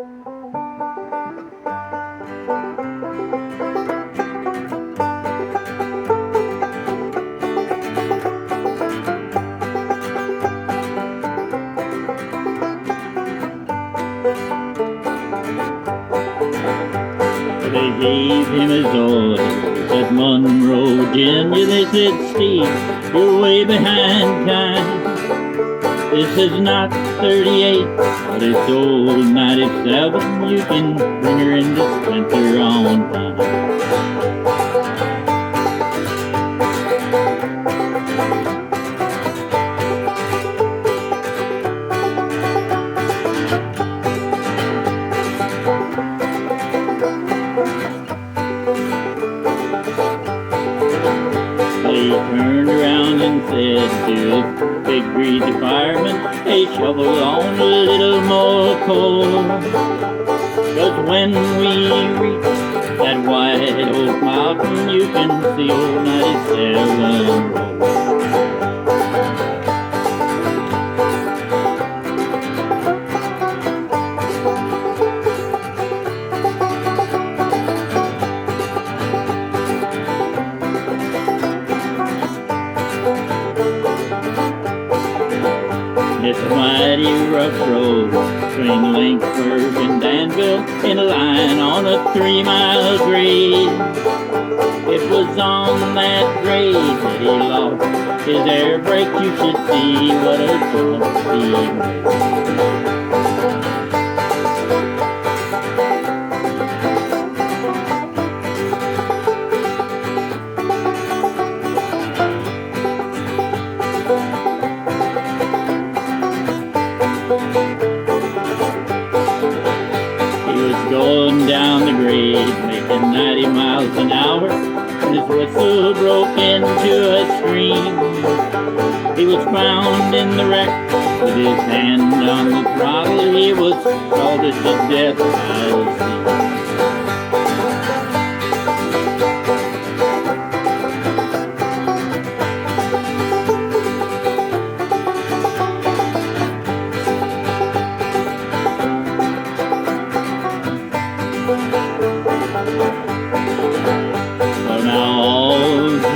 They gave him his orders at Monroe, Virginia. They said, Steve, you're way behind time. This is not 38, but it's old 97. You can bring her into Spencer on time. He turned around and said to the big greasy fireman, hey, shovel on a little more coal. 'Cause when we reach that white oak mountain, you can see old 97 roll. It's a mighty rough road between Lynchburg and Danville, in a line on a 3-mile grade. It was on that grade that he lost his air brake. You should see what a jump he made. Going down the grade, making 90 miles an hour, and his whistle broke into a scream. He was found in the wreck with his hand on the throttle. He was scalded to death by the sea. Well, now all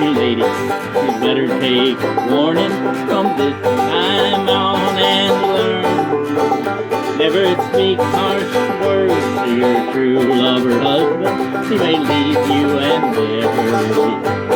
you ladies, you better take warning from this time on and learn. Never speak harsh words to your true lover husband. He may leave you and never return.